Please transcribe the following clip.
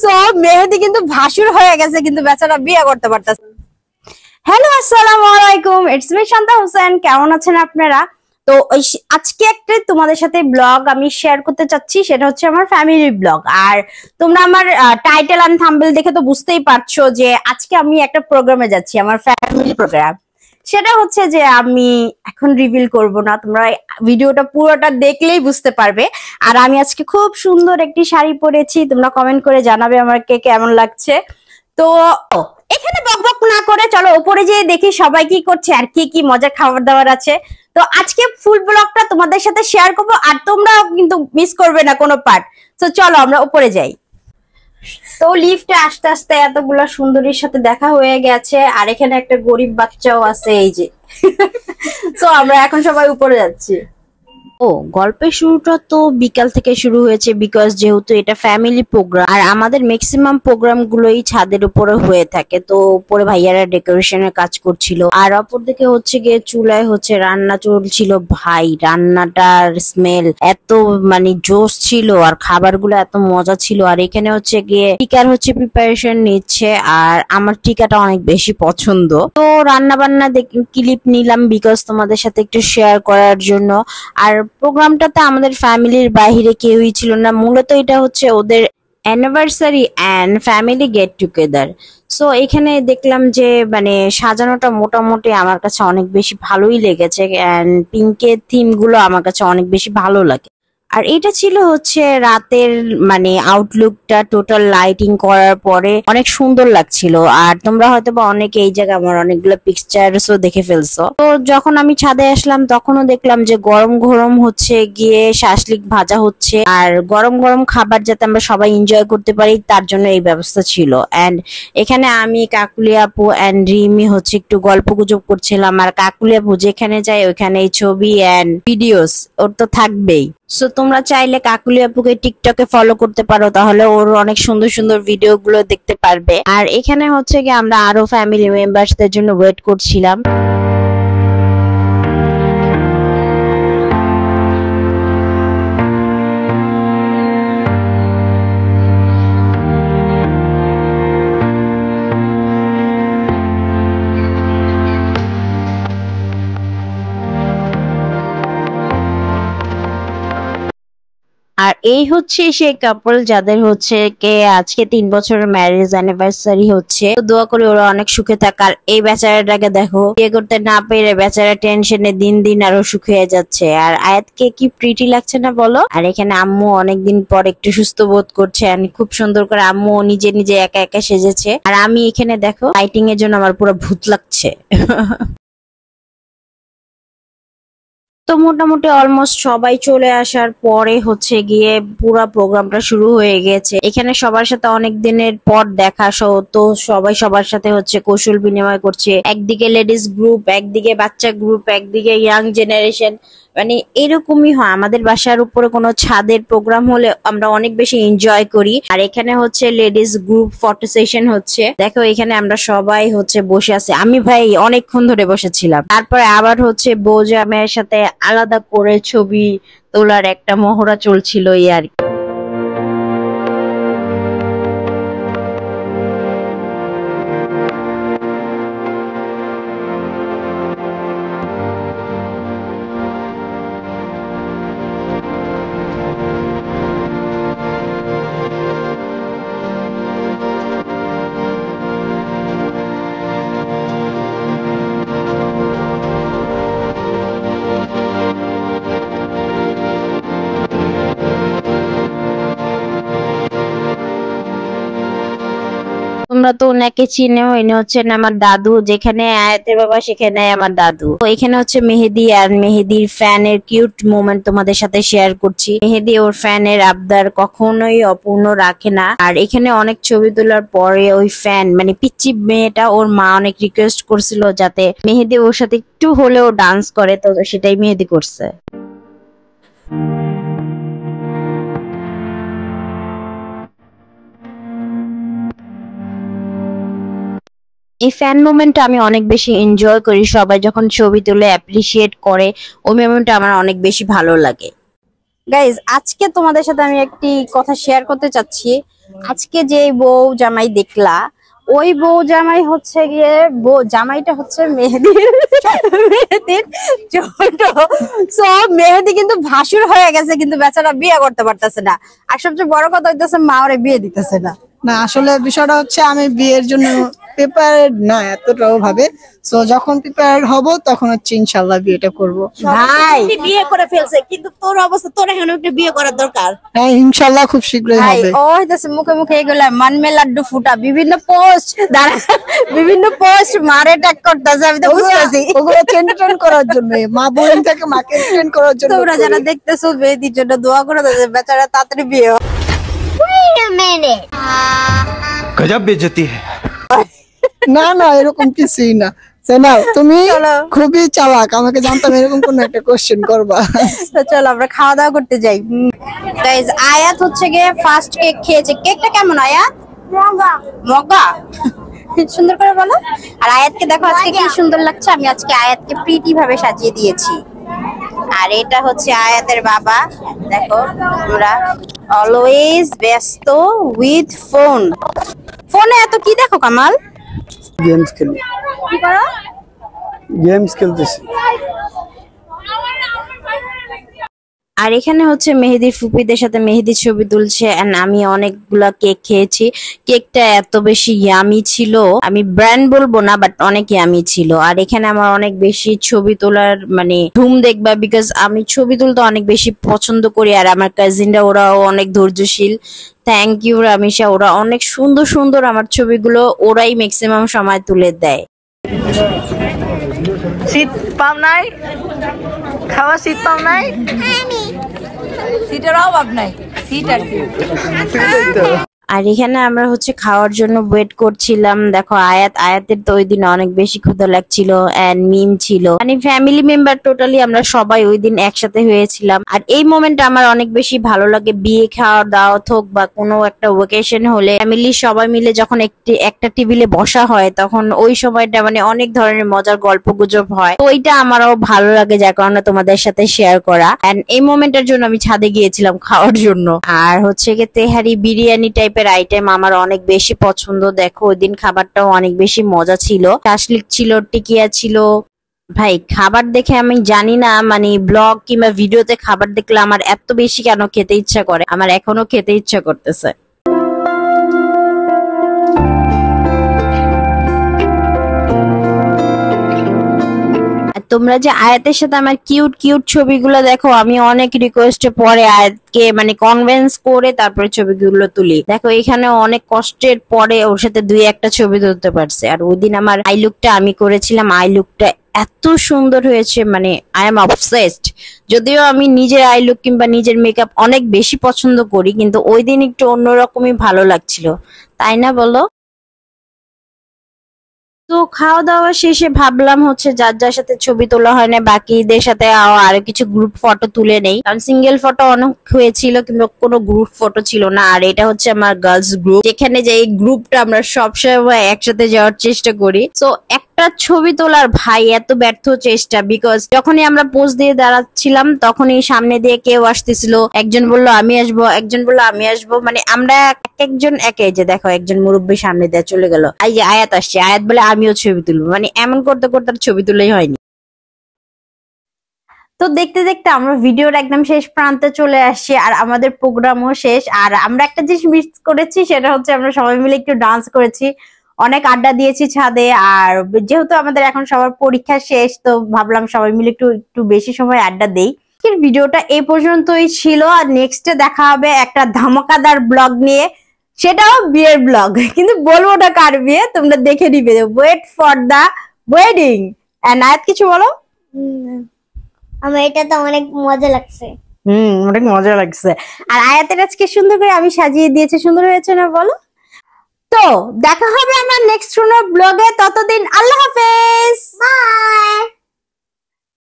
So মেহেদি কিন্তু ভাসুর হয়ে গেছে, কিন্তু বেচারা বিয়ে করতে পারতেছে। হ্যালো, আসসালামু আলাইকুম, ইটস মি শান্তা হোসেন। কেমন আছেন আপনারা? তো আজকে একটা তোমাদের সাথে ব্লগ আমি শেয়ার করতে চাচ্ছি, সেটা হচ্ছে আমার ফ্যামিলি ব্লগ। আর তোমরা আমার টাইটেল এন্ড থাম্বনেল দেখে তো বুঝতেই পারছো যে আজকে আমি একটা প্রোগ্রামে যাচ্ছি, আমার ফ্যামিলি প্রোগ্রাম। সেটা হচ্ছে যে আমি এখন রিভিল করব না, তোমরা ভিডিওটা পুরোটা দেখলেই বুঝতে পারবে। আর আমি আজকে খুব সুন্দর একটি শাড়ি পরেছি, তোমরা কমেন্ট করে জানাবে আমাকে কেমন লাগছে। তো এখানে বকবক না করে চলো উপরে যেয়ে দেখি সবাই কি করছে আর কি কি মজার খাবার দাবার আছে। তো আজকে ফুল ব্লগটা তোমাদের সাথে শেয়ার করবো, আর তোমরাও কিন্তু মিস করবে না কোনো পার্ট। তো চলো আমরা উপরে যাই। তো লিফটে আস্তে আস্তে এতগুলা সুন্দরীর সাথে দেখা হয়ে গেছে, আর এখানে একটা গরিব বাচ্চাও আছে, এই যে। তো আমরা এখন সবাই উপরে যাচ্ছি। ও গল্পের শুরুটা তো বিকাল থেকে শুরু হয়েছে, বিকজ যেহেতু এটা ফ্যামিলি প্রোগ্রাম আর আমাদের ম্যাক্সিমাম প্রোগ্রাম গুলোই ছাদের উপরে হয়ে থাকে। তো উপরে ভাইয়ারা ডেকোরেশনের কাজ করছিল, আর অপরদিকে হচ্ছে গিয়ে চুলায় হচ্ছে রান্না চলছিল। ভাই রান্নাটার স্মেল এত মানে জোশ ছিল, আর খাবারগুলো এত মজা ছিল। আর এখানে হচ্ছে গিয়ে টিকার হচ্ছে প্রিপারেশন নিচ্ছে, আর আমার টিকাটা অনেক বেশি পছন্দ। তো রান্না বান্না ক্লিপ নিলাম বিকজ তোমাদের সাথে একটু শেয়ার করার জন্য। আর প্রোগ্রামটাতে আমাদের ফ্যামিলির বাইরে কেউই ছিল না, মূলত এটা হচ্ছে ওদের anniversary and family get together. So এখানে দেখলাম যে মানে সাজানোটা মোটামুটি আমার কাছে অনেক বেশি ভালোই লেগেছে, অ্যান্ড পিঙ্কের থিম গুলো আমার কাছে অনেক বেশি ভালো লাগে। আর এটা ছিল হচ্ছে রাতের মানে আউটলুকটা টোটাল লাইটিং করার পরে অনেক সুন্দর লাগছিল। আর তোমরা হয়তো বা অনেকে এই জায়গায় আমার অনেকগুলো পিকচারসও দেখে ফেলছো। তো যখন আমি ছাদে আসলাম তখনও দেখলাম যে গরম গরম হচ্ছে গিয়ে শাসলিক ভাজা হচ্ছে, আর গরম গরম খাবার যাতে আমরা সবাই এনজয় করতে পারি তার জন্য এই ব্যবস্থা ছিল। এন্ড এখানে আমি কাকুলি আপু এন্ড রিমি হচ্ছে একটু গল্প গুজব করছিলাম। আর কাকুলি আপু যেখানে যায় ওইখানে এই ছবি এন্ড ভিডিওস ওর তো থাকবেই। সো তোমরা চাইলে কাকুলি আপুকে টিকটকে ফলো করতে পারো, তাহলে ওর অনেক সুন্দর সুন্দর ভিডিও গুলো দেখতে পারবে। আর এখানে হচ্ছে কি আমরা আরো ফ্যামিলি মেম্বারসদের জন্য ওয়েট করছিলাম। আর এই হচ্ছে সেই কাপল যাদের হচ্ছে কে আজকে 3 বছরের ম্যারেজ অ্যানিভার্সারি হচ্ছে। তো দোয়া করি ওরা অনেক সুখে থাকে। আর এই বেচারাটাকে দেখো, বিয়ে করতে না পেরে বেচারা টেনশনে দিন দিন আরো শুকিয়ে যাচ্ছে। আর আয়াতকে কি প্রিটি লাগছে না বলো? আর এখানে আম্মু অনেকদিন পর একটু সুস্থ বোধ করছে, আর খুব সুন্দর করে আম্মু নিজে নিজে একা একা সেজেছে। আর আমি এখানে দেখো লাইটিং এর জন্য আমার পুরো ভূত লাগছে। তো মোটামুটি অলমোস্ট সবাই চলে আসার পরে হচ্ছে গিয়ে পুরো প্রোগ্রামটা শুরু হয়ে গেছে। এখানে সবার সাথে অনেক দিনের পর দেখা, তো সবাই সবার সাথে হচ্ছে কৌশল বিনিময় করছে। একদিকে লেডিস গ্রুপ, একদিকে বাচ্চা গ্রুপ, একদিকে ইয়াং জেনারেশন, মানে এরকমই হয়। আমাদের বাসার উপরে কোনো ছাদের প্রোগ্রাম হলে আমরা অনেক বেশি এনজয় করি। আর এখানে হচ্ছে লেডিস গ্রুপ ফটো সেশন হচ্ছে। দেখো এখানে আমরা সবাই হচ্ছে বসে আছি, আমি ভাই অনেকক্ষণ ধরে বসেছিলাম। তারপরে আবার হচ্ছে বউ জামাইয়ের সাথে আলাদা করে ছবি তোলার একটা মহড়া চলছিল এই আর কি। তোমরা তো ওনাকে চিনেও, ইনি হচ্ছেন আমার দাদু। যেখানে আয়াতের বাবা সেখানে আমার দাদু। তো এখানে হচ্ছে মেহেদি আর মেহেদির ফ্যানের কিউট মোমেন্ট তোমাদের সাথে শেয়ার করছি। মেহেদি ওর ফ্যানের আবদার কখনোই অপূর্ণ রাখে না। আর এখানে অনেক ছবি তোলার পরে ওই ফ্যান মানে পিচ্চি মেয়েটা, ওর মা অনেক রিকোয়েস্ট করছিল যাতে মেহেদি ওর সাথে একটু হলেও ডান্স করে, তো সেটাই মেহেদি করছে। এই ফ্যান মোমেন্টটা আমি অনেক বেশি এনজয় করি। সবাই যখন ছবি তুলে অ্যাপ্রিসিয়েট করে, ওই মোমেন্টটা আমার অনেক বেশি ভালো লাগে। গাইজ আজকে তোমাদের সাথে আমি একটি কথা শেয়ার করতে চাচ্ছি। আজকে যে বউ জামাই দেখলা, ওই বউ জামাই হচ্ছে গিয়ে জামাইটা হচ্ছে মেহেদির ছোট। সব মেহেদি কিন্তু ভাসুর হয়ে গেছে, কিন্তু বেচারা বিয়ে করতে পারতেছে না। আর সবচেয়ে বড় কথা হইতেছে মা ওরে বিয়ে দিতেছে না। না আসলে বিষয়টা হচ্ছে আমি বিয়ের জন্য প্রিপেয়ার না এতটাও ভাবে, সো যখন প্রিপেয়ার হব তখন হচ্ছে ইনশাআল্লাহ বিয়েটা করব। ভাই বিয়ে করে ফেলছে, কিন্তু তোর অবস্থা, তোর এখন একটা বিয়ে করার দরকার। হ্যাঁ ইনশাআল্লাহ খুব শীঘ্রই হবে। ও হইতাছে মুখে মুখে এগুলা মন মে লাড্ডু ফুটা, বিভিন্ন পোস্ট বিভিন্ন পোস্ট মারে ট্যাগ করতেছে। আমি তো বুঝতেছি ওগুলো এন্টারটেইন করার জন্য, মা বোরিং থেকে মাকে এন্টারটেইন করার জন্য। তোমরা যারা দেখতেছো মেহেদির জন্য দোয়া করে দাও, বেচারা তাড়াতাড়ি বিয়ে হয়। गजब बेइज्जती है। না না এরকম কিছুই না। না তুমি খুবই চালাক, আমাকে জানতাম এরকম কোন একটা কোশ্চেন করবা। তো চলো আমরা খাওয়া দাওয়া করতে যাই। গাইস আয়াত হচ্ছে গিয়ে ফার্স্ট কেক খেয়েছে। কেকটা কেমন আয়াত? মগা মগা সুন্দর করে বলো। আর আয়াতকে দেখো আজকে কি সুন্দর লাগছে। আমি আজকে আয়াতকে প্রিটি ভাবে সাজিয়ে দিয়েছি। আর এটা হচ্ছে আয়াতের বাবা। দেখো আমরা অলওয়েজ ব্যস্ত উইথ ফোন। ফোনে এত কি দেখো কামাল? গেমস খেলি। কি করো? গেমস খেলতেছি। আর এখানে হচ্ছে মেহেদির ফুপিদের সাথে মেহেদির ছবি তুলছে। এন্ড আমি অনেকগুলা কেক খেয়েছি। কেকটা এত বেশি ইয়ামি ছিল, আমি ব্র্যান্ড বলবো না, বাট অনেক ইয়ামি ছিল। আর এখানে আমার অনেক বেশি ছবি তোলার মানে ধুম দেখবা, বিকজ আমি ছবি তুলতে অনেক বেশি পছন্দ করি। আর আমার কাজিনরা ওরাও অনেক ধৈর্যশীল। থ্যাংক ইউ রামিশা, ওরা অনেক সুন্দর সুন্দর আমার ছবিগুলো ওরাই ম্যাক্সিমাম সময় তুলে দেয়। শীত পাও নাই, খাওয়া শীত পাও নাই, সিটের অভাব নাই, সিট আর সিট। আর এখানে আমরা হচ্ছে খাওয়ার জন্য ওয়েট করছিলাম। দেখো আয়াতের তো ওই দিন অনেক বেশি ক্ষুধা লাগছিল এন্ড মিম ছিল, মানে ফ্যামিলি মেম্বার টোটালি আমরা সবাই ওই দিন একসাথে হয়েছিলাম। আর এই মোমেন্ট আমার অনেক বেশি ভালো লাগে। বিয়ে খাওয়া দাওয়াত হোক বা কোনো একটা ওকেশন হলে ফ্যামিলি সবাই মিলে যখন একটা টেবিলে বসা হয়, তখন ওই সময়টা মানে অনেক ধরনের মজার গল্প গুজব হয়। তো ওইটা আমারও ভালো লাগে, যার কারণে তোমাদের সাথে শেয়ার করা। এন্ড এই মোমেন্টের জন্য আমি ছাদে গিয়েছিলাম খাওয়ার জন্য। আর হচ্ছে গিয়ে তেহারি বিরিয়ানি টাইপের আইটেম আমার অনেক বেশি পছন্দ। দেখো ওই দিন খাবারটাও অনেক বেশি মজা ছিল। শাসলিক ছিল, টিকিয়া ছিল। ভাই খাবার দেখে আমি জানি না, মানে ব্লগ কিংবা ভিডিওতে খাবার দেখলে আমার এত বেশি কেন খেতে ইচ্ছা করে। আমার এখনো খেতে ইচ্ছা করতেছে। তোমরা যে আয়াতের সাথে আমার কিউট কিউট ছবিগুলো দেখো, আমি অনেক রিকোয়েস্টে পরে আয়াতকে মানে কনভিন্স করে তারপরে ছবিগুলো তুলি। দেখো এখানে অনেক কষ্টের পরে ওর সাথে দুই একটা ছবি তুলতে পারছে। আর ওই দিন আমার আই লুকটা আমি করেছিলাম, আই লুকটা এত সুন্দর হয়েছে, মানে আই এম অবসেসড। যদিও আমি নিজের আই লুক কিংবা নিজের মেকআপ অনেক বেশি পছন্দ করি, কিন্তু ওই দিন একটু অন্যরকমই ভালো লাগছিল, তাই না বলো? তো খাওয়া দাওয়া শেষে ভাবলাম হচ্ছে যার যার সাথে ছবি তোলা হয় না বাকিদের সাথে আরো কিছু গ্রুপ ফটো তুলে নেই। কারণ সিঙ্গেল ফটো অনেক হয়েছিল কিন্তু কোনো গ্রুপ ফটো ছিল না। আর এটা হচ্ছে আমার গার্লস গ্রুপ, যেখানে যে এই গ্রুপটা আমরা সবসময় একসাথে যাওয়ার চেষ্টা করি। তো একটা ছবি তোলার ভাই এত ব্যর্থ চেষ্টা, বিকজ যখনই আমরা পোজ দিয়ে দাঁড়াচ্ছিলাম তখনই সামনে দিয়ে কেউ আসতেছিল। একজন বললো আমি আসবো, একজন বললো আমি আসবো, মানে আমরা একজন একে, যে দেখো একজন মুরব্বী সামনে দিয়ে চলে গেল, এই যে আয়াত আসছে, আয়াত বলে আমিও ছবি তুলবো, মানে এমন করতে করতে ছবি তুলেই হয়নি। তো দেখতে দেখতে আমরা ভিডিওর একদম শেষ প্রান্তে চলে আসছি, আর আমাদের প্রোগ্রামও শেষ। আর আমরা একটা জিনিস মিস করেছি, সেটা হচ্ছে আমরা সবাই মিলে একটু ডান্স করেছি, অনেক আড্ডা দিয়েছি ছাদে। আর যেহেতু আমাদের এখন সবার পরীক্ষা শেষ, তো ভাবলাম সবাই মিলে একটু বেশি সময় আড্ডা দেই। ভিডিওটা এই পর্যন্তই ছিল, আর নেক্সটে দেখা হবে একটা ধামাকাদার ব্লগ নিয়ে, সেটাও বিয়ের ব্লগ, কিন্তু বলবো না কার বিয়ে, তোমরা দেখে নিবে। Wait for the wedding. And Ayat কিছু বলো? আমার এটা তো অনেক মজা লাগছে। অনেক মজা লাগছে। আর আয়াতের আজকে সুন্দর করে আমি সাজিয়ে দিয়েছি, সুন্দর হয়েছে না বলো? তো দেখা হবে আমার নেক্সট কোনো ব্লগে, ততদিন আল্লাহ হাফেজ, বাই।